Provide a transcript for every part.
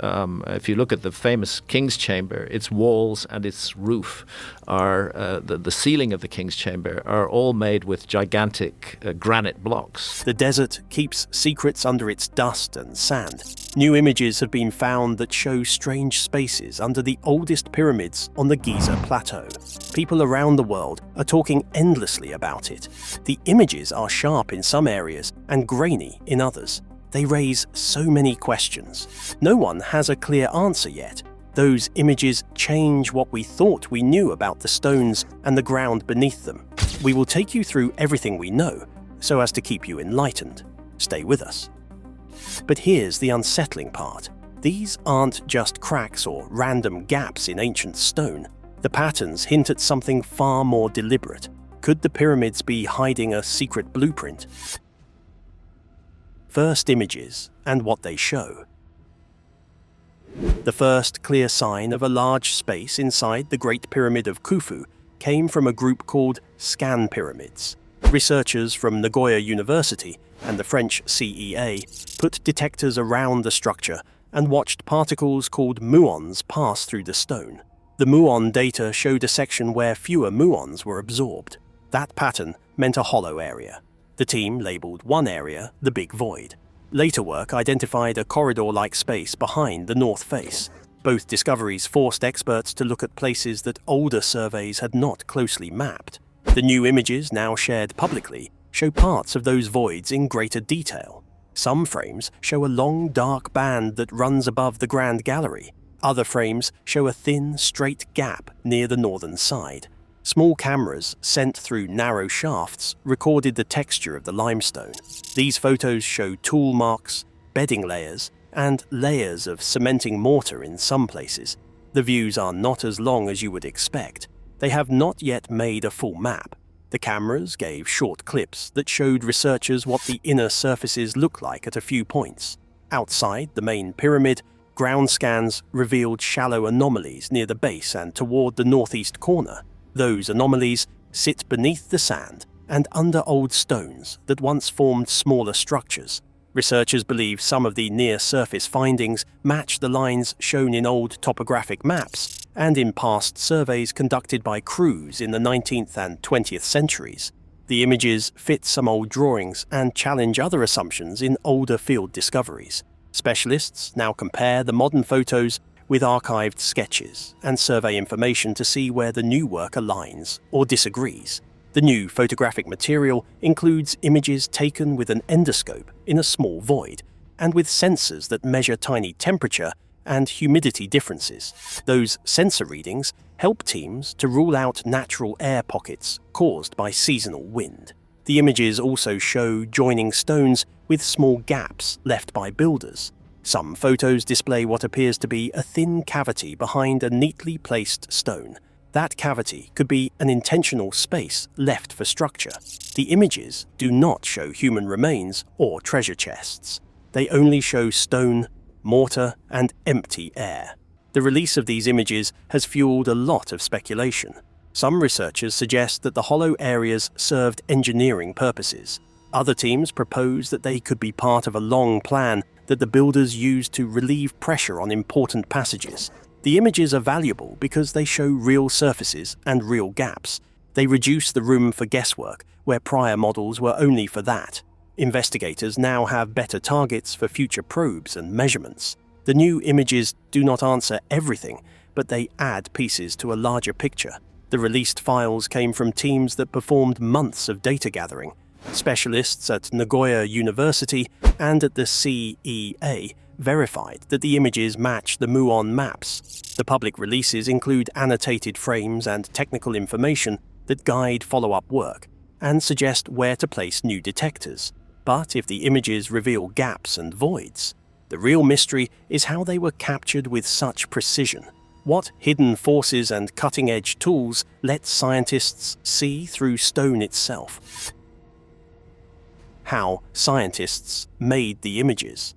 If you look at the famous King's Chamber, its walls and its roof are, the ceiling of the King's Chamber are all made with gigantic granite blocks. The desert keeps secrets under its dust and sand. New images have been found that show strange spaces under the oldest pyramids on the Giza Plateau. People around the world are talking endlessly about it. The images are sharp in some areas and grainy in others. They raise so many questions. No one has a clear answer yet. Those images change what we thought we knew about the stones and the ground beneath them. We will take you through everything we know, so as to keep you enlightened. Stay with us. But here's the unsettling part. These aren't just cracks or random gaps in ancient stone. The patterns hint at something far more deliberate. Could the pyramids be hiding a secret blueprint? First images and what they show. The first clear sign of a large space inside the Great Pyramid of Khufu came from a group called Scan Pyramids. Researchers from Nagoya University and the French CEA put detectors around the structure and watched particles called muons pass through the stone. The muon data showed a section where fewer muons were absorbed. That pattern meant a hollow area. The team labeled one area the Big Void. Later work identified a corridor-like space behind the north face. Both discoveries forced experts to look at places that older surveys had not closely mapped. The new images, now shared publicly, show parts of those voids in greater detail. Some frames show a long, dark band that runs above the Grand Gallery. Other frames show a thin, straight gap near the northern side. Small cameras sent through narrow shafts recorded the texture of the limestone. These photos show tool marks, bedding layers, and layers of cementing mortar in some places. The views are not as long as you would expect. They have not yet made a full map. The cameras gave short clips that showed researchers what the inner surfaces look like at a few points. Outside the main pyramid, ground scans revealed shallow anomalies near the base and toward the northeast corner. Those anomalies sit beneath the sand and under old stones that once formed smaller structures. Researchers believe some of the near-surface findings match the lines shown in old topographic maps and in past surveys conducted by crews in the 19th and 20th centuries. The images fit some old drawings and challenge other assumptions in older field discoveries. Specialists now compare the modern photos with archived sketches and survey information to see where the new work aligns or disagrees. The new photographic material includes images taken with an endoscope in a small void and with sensors that measure tiny temperature and humidity differences. Those sensor readings help teams to rule out natural air pockets caused by seasonal wind. The images also show joining stones with small gaps left by builders. Some photos display what appears to be a thin cavity behind a neatly placed stone. That cavity could be an intentional space left for structure. The images do not show human remains or treasure chests. They only show stone, mortar, and empty air. The release of these images has fueled a lot of speculation. Some researchers suggest that the hollow areas served engineering purposes. Other teams propose that they could be part of a long plan that the builders used to relieve pressure on important passages. The images are valuable because they show real surfaces and real gaps. They reduce the room for guesswork, where prior models were only for that. Investigators now have better targets for future probes and measurements. The new images do not answer everything, but they add pieces to a larger picture. The released files came from teams that performed months of data gathering. Specialists at Nagoya University and at the CEA verified that the images match the muon maps. The public releases include annotated frames and technical information that guide follow-up work and suggest where to place new detectors. But if the images reveal gaps and voids, the real mystery is how they were captured with such precision. What hidden forces and cutting-edge tools let scientists see through stone itself? How scientists made the images.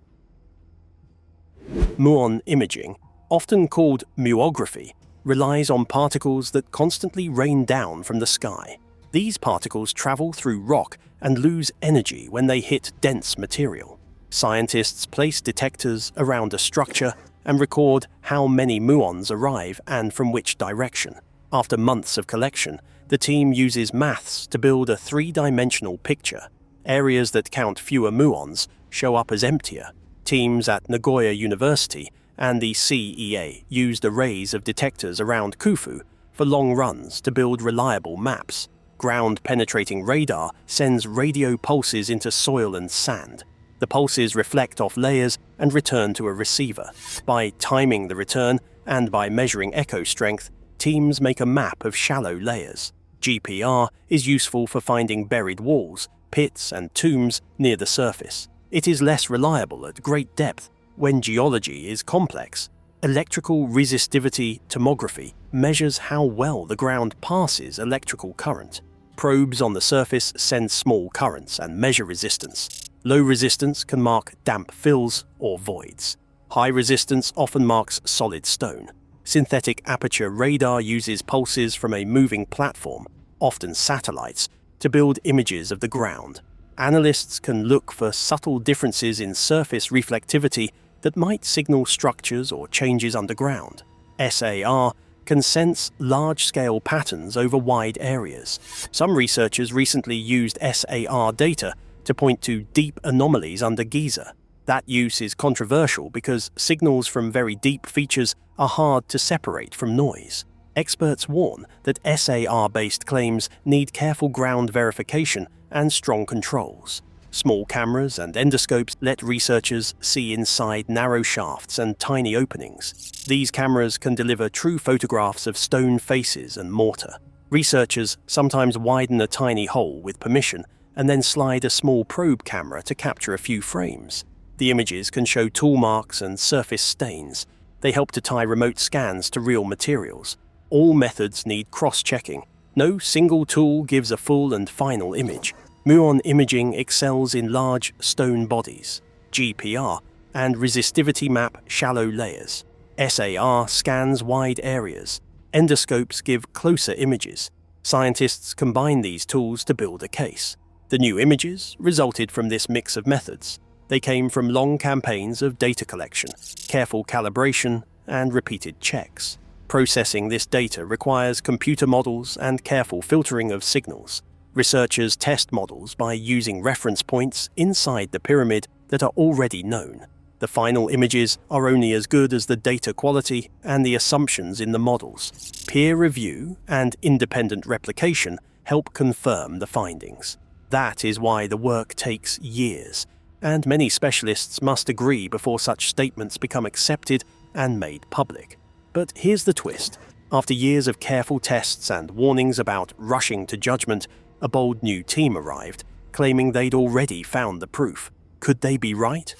Muon imaging, often called muography, relies on particles that constantly rain down from the sky. These particles travel through rock and lose energy when they hit dense material. Scientists place detectors around a structure, and record how many muons arrive and from which direction. After months of collection, the team uses maths to build a three-dimensional picture. Areas that count fewer muons show up as emptier. Teams at Nagoya University and the CEA used arrays of detectors around Khufu for long runs to build reliable maps. Ground-penetrating radar sends radio pulses into soil and sand. The pulses reflect off layers and return to a receiver. By timing the return and by measuring echo strength, teams make a map of shallow layers. GPR is useful for finding buried walls, pits, and tombs near the surface. It is less reliable at great depth when geology is complex. Electrical resistivity tomography measures how well the ground passes electrical current. Probes on the surface send small currents and measure resistance. Low resistance can mark damp fills or voids. High resistance often marks solid stone. Synthetic aperture radar uses pulses from a moving platform, often satellites, to build images of the ground. Analysts can look for subtle differences in surface reflectivity that might signal structures or changes underground. SAR can sense large-scale patterns over wide areas. Some researchers recently used SAR data to point to deep anomalies under Giza. That use is controversial because signals from very deep features are hard to separate from noise. Experts warn that SAR-based claims need careful ground verification and strong controls. Small cameras and endoscopes let researchers see inside narrow shafts and tiny openings. These cameras can deliver true photographs of stone faces and mortar. Researchers sometimes widen a tiny hole with permission and then slide a small probe camera to capture a few frames. The images can show tool marks and surface stains. They help to tie remote scans to real materials. All methods need cross-checking. No single tool gives a full and final image. Muon imaging excels in large stone bodies. GPR and resistivity map shallow layers. SAR scans wide areas. Endoscopes give closer images. Scientists combine these tools to build a case. The new images resulted from this mix of methods. They came from long campaigns of data collection, careful calibration, and repeated checks. Processing this data requires computer models and careful filtering of signals. Researchers test models by using reference points inside the pyramid that are already known. The final images are only as good as the data quality and the assumptions in the models. Peer review and independent replication help confirm the findings. That is why the work takes years, and many specialists must agree before such statements become accepted and made public. But here's the twist. After years of careful tests and warnings about rushing to judgment, a bold new team arrived, claiming they'd already found the proof. Could they be right?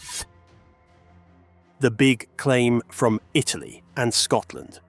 The big claim from Italy and Scotland.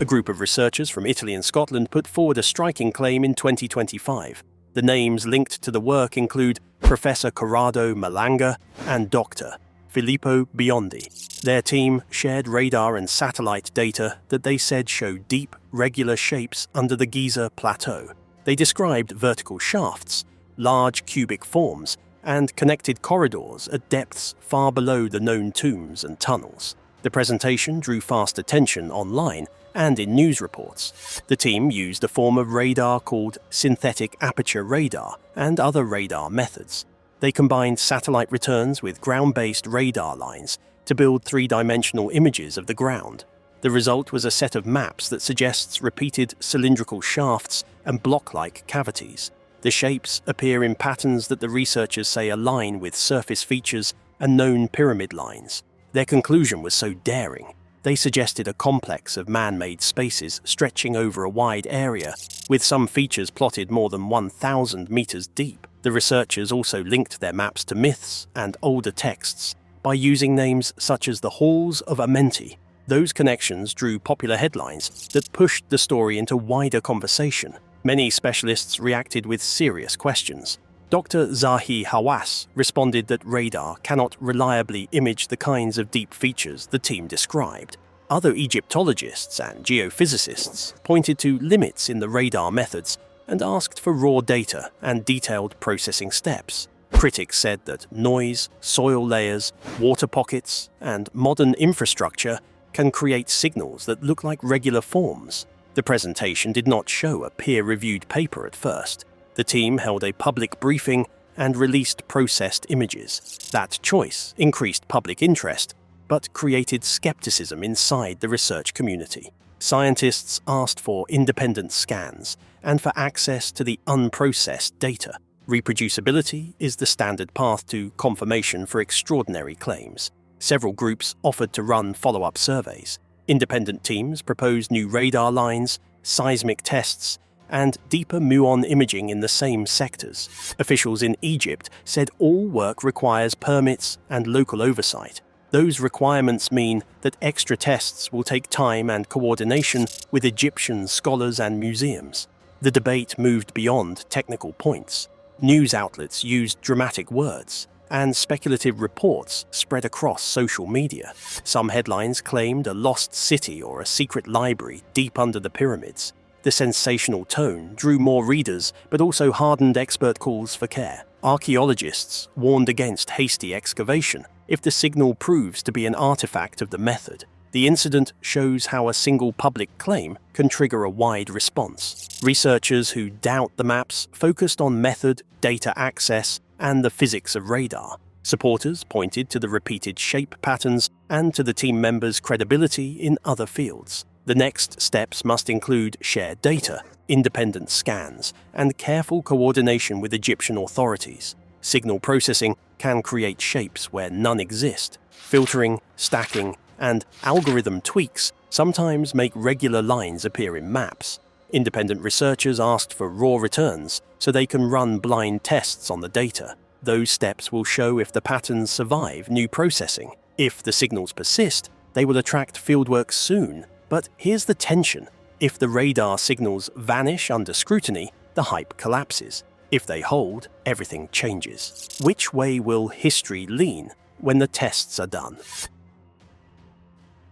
A group of researchers from Italy and Scotland put forward a striking claim in 2025. The names linked to the work include Professor Corrado Malanga and Dr. Filippo Biondi. Their team shared radar and satellite data that they said show deep, regular shapes under the Giza Plateau. They described vertical shafts, large cubic forms, and connected corridors at depths far below the known tombs and tunnels. The presentation drew fast attention online and in news reports. The team used a form of radar called synthetic aperture radar and other radar methods. They combined satellite returns with ground-based radar lines to build three-dimensional images of the ground. The result was a set of maps that suggests repeated cylindrical shafts and block-like cavities. The shapes appear in patterns that the researchers say align with surface features and known pyramid lines. Their conclusion was so daring. They suggested a complex of man-made spaces stretching over a wide area, with some features plotted more than 1,000 meters deep. The researchers also linked their maps to myths and older texts by using names such as the Halls of Amenti. Those connections drew popular headlines that pushed the story into wider conversation. Many specialists reacted with serious questions. Dr. Zahi Hawass responded that radar cannot reliably image the kinds of deep features the team described. Other Egyptologists and geophysicists pointed to limits in the radar methods and asked for raw data and detailed processing steps. Critics said that noise, soil layers, water pockets, and modern infrastructure can create signals that look like regular forms. The presentation did not show a peer-reviewed paper at first. The team held a public briefing and released processed images. That choice increased public interest, but created skepticism inside the research community. Scientists asked for independent scans and for access to the unprocessed data. Reproducibility is the standard path to confirmation for extraordinary claims. Several groups offered to run follow-up surveys. Independent teams proposed new radar lines, seismic tests, and deeper muon imaging in the same sectors. Officials in Egypt said all work requires permits and local oversight. Those requirements mean that extra tests will take time and coordination with Egyptian scholars and museums. The debate moved beyond technical points. News outlets used dramatic words, and speculative reports spread across social media. Some headlines claimed a lost city or a secret library deep under the pyramids. The sensational tone drew more readers, but also hardened expert calls for care. Archaeologists warned against hasty excavation if the signal proves to be an artifact of the method. The incident shows how a single public claim can trigger a wide response. Researchers who doubt the maps focused on method, data access, and the physics of radar. Supporters pointed to the repeated shape patterns and to the team members' credibility in other fields. The next steps must include shared data, independent scans, and careful coordination with Egyptian authorities. Signal processing can create shapes where none exist. Filtering, stacking, and algorithm tweaks sometimes make regular lines appear in maps. Independent researchers asked for raw returns so they can run blind tests on the data. Those steps will show if the patterns survive new processing. If the signals persist, they will attract fieldwork soon. But here's the tension. If the radar signals vanish under scrutiny, the hype collapses. If they hold, everything changes. Which way will history lean when the tests are done?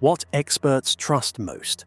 What experts trust most?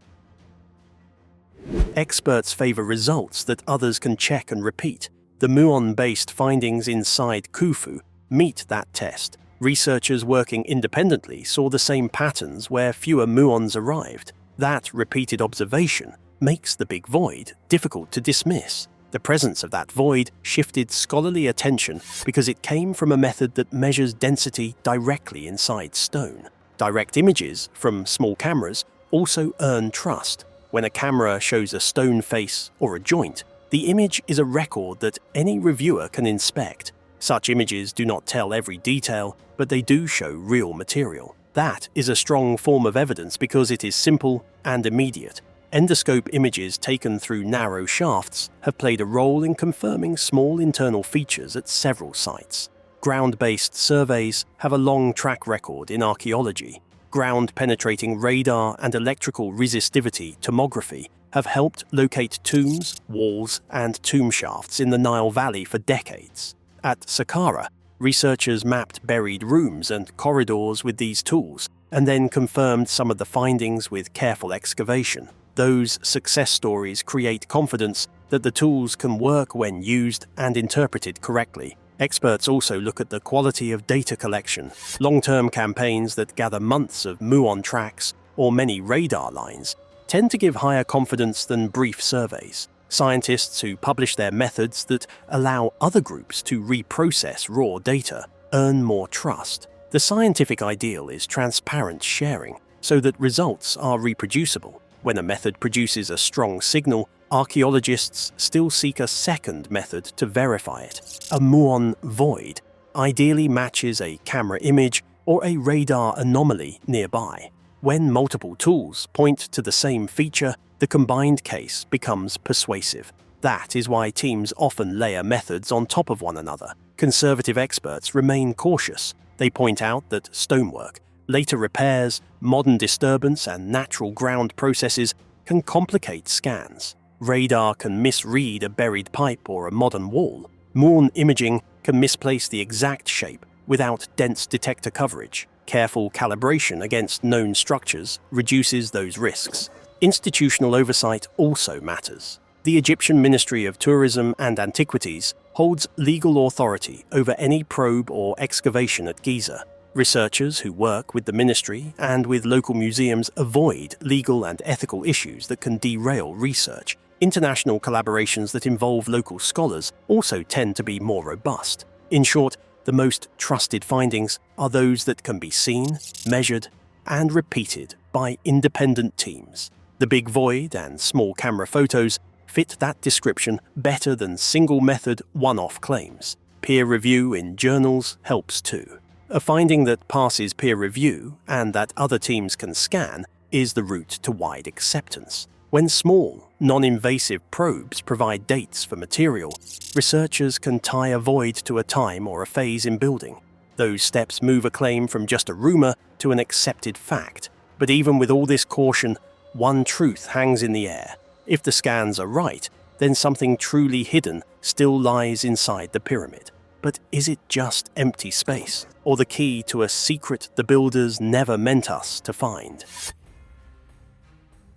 Experts favor results that others can check and repeat. The muon-based findings inside Khufu meet that test. Researchers working independently saw the same patterns where fewer muons arrived. That repeated observation makes the big void difficult to dismiss. The presence of that void shifted scholarly attention because it came from a method that measures density directly inside stone. Direct images from small cameras also earn trust. When a camera shows a stone face or a joint, the image is a record that any reviewer can inspect. Such images do not tell every detail, but they do show real material. That is a strong form of evidence because it is simple and immediate. Endoscope images taken through narrow shafts have played a role in confirming small internal features at several sites. Ground-based surveys have a long track record in archaeology. Ground-penetrating radar and electrical resistivity tomography have helped locate tombs, walls, and tomb shafts in the Nile Valley for decades. At Saqqara, researchers mapped buried rooms and corridors with these tools, and then confirmed some of the findings with careful excavation. Those success stories create confidence that the tools can work when used and interpreted correctly. Experts also look at the quality of data collection. Long-term campaigns that gather months of muon tracks or many radar lines tend to give higher confidence than brief surveys. Scientists who publish their methods that allow other groups to reprocess raw data earn more trust. The scientific ideal is transparent sharing so that results are reproducible. When a method produces a strong signal, archaeologists still seek a second method to verify it. A muon void ideally matches a camera image or a radar anomaly nearby. When multiple tools point to the same feature, the combined case becomes persuasive. That is why teams often layer methods on top of one another. Conservative experts remain cautious. They point out that stonework, later repairs, modern disturbance, and natural ground processes can complicate scans. Radar can misread a buried pipe or a modern wall. Muon imaging can misplace the exact shape without dense detector coverage. Careful calibration against known structures reduces those risks. Institutional oversight also matters. The Egyptian Ministry of Tourism and Antiquities holds legal authority over any probe or excavation at Giza. Researchers who work with the ministry and with local museums avoid legal and ethical issues that can derail research. International collaborations that involve local scholars also tend to be more robust. In short, the most trusted findings are those that can be seen, measured, and repeated by independent teams. The big void and small camera photos fit that description better than single-method, one-off claims. Peer review in journals helps too. A finding that passes peer review and that other teams can scan is the route to wide acceptance. When small, non-invasive probes provide dates for material, researchers can tie a void to a time or a phase in building. Those steps move a claim from just a rumor to an accepted fact. But even with all this caution, one truth hangs in the air. If the scans are right, then something truly hidden still lies inside the pyramid. But is it just empty space, or the key to a secret the builders never meant us to find?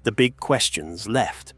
The big questions left.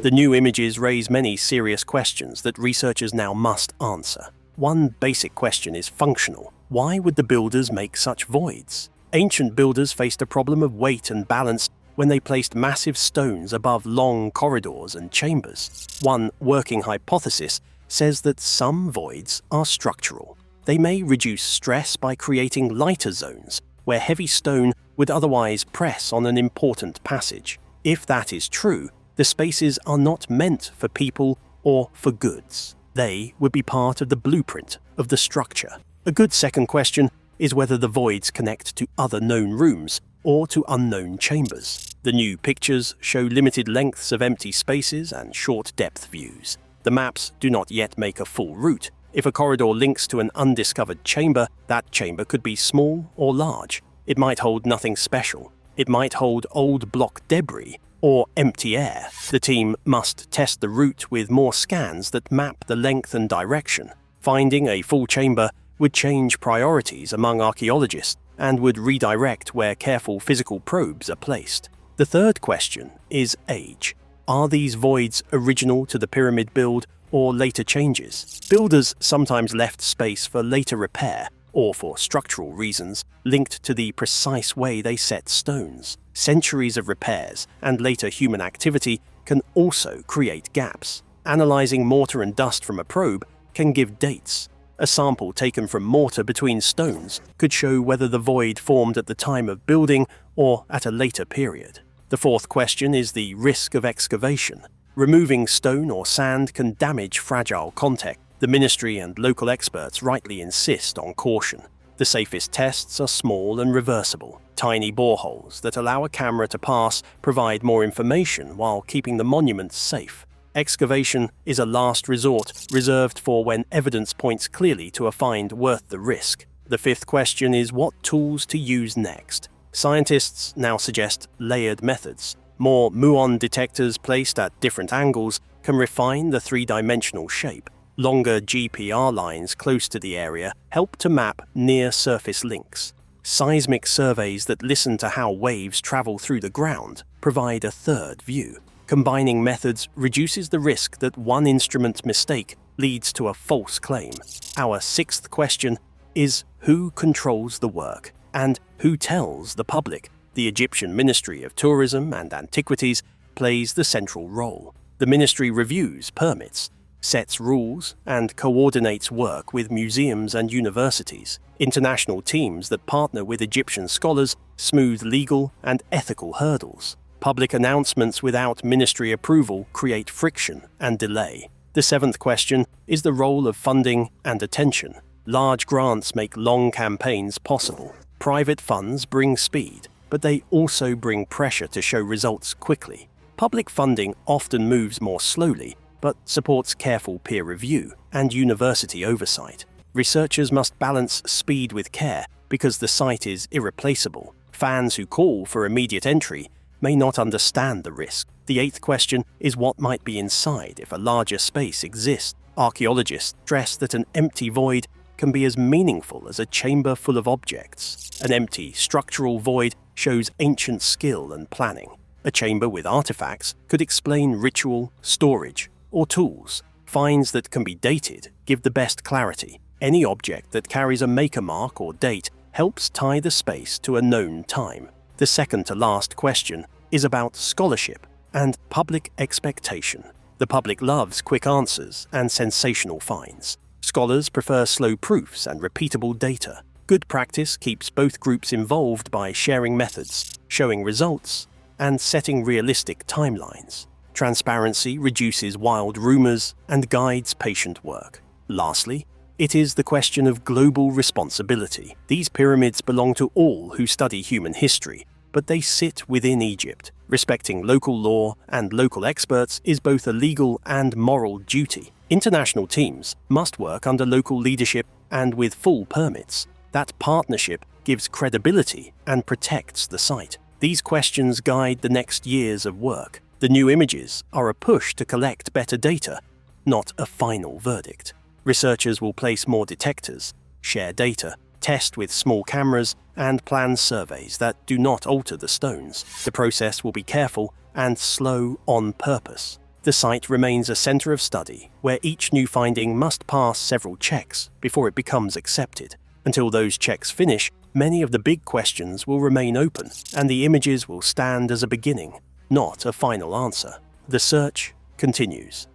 The new images raise many serious questions that researchers now must answer. One basic question is functional. Why would the builders make such voids? Ancient builders faced a problem of weight and balance when they placed massive stones above long corridors and chambers. One working hypothesis says that some voids are structural. They may reduce stress by creating lighter zones where heavy stone would otherwise press on an important passage. If that is true, the spaces are not meant for people or for goods. They would be part of the blueprint of the structure. A good second question is whether the voids connect to other known rooms or to unknown chambers. The new pictures show limited lengths of empty spaces and short depth views. The maps do not yet make a full route. If a corridor links to an undiscovered chamber, that chamber could be small or large. It might hold nothing special. It might hold old block debris or empty air. The team must test the route with more scans that map the length and direction. Finding a full chamber would change priorities among archaeologists and would redirect where careful physical probes are placed. The third question is age. Are these voids original to the pyramid build or later changes? Builders sometimes left space for later repair or for structural reasons linked to the precise way they set stones. Centuries of repairs and later human activity can also create gaps. Analyzing mortar and dust from a probe can give dates. A sample taken from mortar between stones could show whether the void formed at the time of building or at a later period. The fourth question is the risk of excavation. Removing stone or sand can damage fragile context. The ministry and local experts rightly insist on caution. The safest tests are small and reversible. Tiny boreholes that allow a camera to pass provide more information while keeping the monuments safe. Excavation is a last resort, reserved for when evidence points clearly to a find worth the risk. The fifth question is what tools to use next. Scientists now suggest layered methods. More muon detectors placed at different angles can refine the three-dimensional shape. Longer GPR lines close to the area help to map near-surface links. Seismic surveys that listen to how waves travel through the ground provide a third view. Combining methods reduces the risk that one instrument mistake leads to a false claim. Our sixth question is who controls the work and who tells the public? The Egyptian Ministry of Tourism and Antiquities plays the central role. The ministry reviews permits, sets rules, and coordinates work with museums and universities. International teams that partner with Egyptian scholars smooth legal and ethical hurdles. Public announcements without ministry approval create friction and delay. The seventh question is the role of funding and attention. Large grants make long campaigns possible. Private funds bring speed, but they also bring pressure to show results quickly. Public funding often moves more slowly, but supports careful peer review and university oversight. Researchers must balance speed with care because the site is irreplaceable. Fans who call for immediate entry may not understand the risk. The eighth question is what might be inside if a larger space exists. Archaeologists stress that an empty void can be as meaningful as a chamber full of objects. An empty, structural void shows ancient skill and planning. A chamber with artifacts could explain ritual, storage, or tools. Finds that can be dated give the best clarity. Any object that carries a maker mark or date helps tie the space to a known time. The second to last question is about scholarship and public expectation. The public loves quick answers and sensational finds. Scholars prefer slow proofs and repeatable data. Good practice keeps both groups involved by sharing methods, showing results, and setting realistic timelines. Transparency reduces wild rumors and guides patient work. Lastly, it is the question of global responsibility. These pyramids belong to all who study human history, but they sit within Egypt. Respecting local law and local experts is both a legal and moral duty. International teams must work under local leadership and with full permits. That partnership gives credibility and protects the site. These questions guide the next years of work. The new images are a push to collect better data, not a final verdict. Researchers will place more detectors, share data, test with small cameras, and plan surveys that do not alter the stones. The process will be careful and slow on purpose. The site remains a center of study where each new finding must pass several checks before it becomes accepted. Until those checks finish, many of the big questions will remain open, and the images will stand as a beginning, not a final answer. The search continues.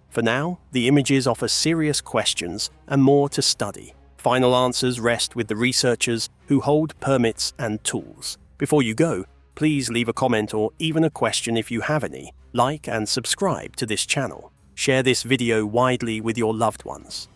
For now, the images offer serious questions and more to study. Final answers rest with the researchers who hold permits and tools. Before you go, please leave a comment or even a question if you have any. Like and subscribe to this channel. Share this video widely with your loved ones.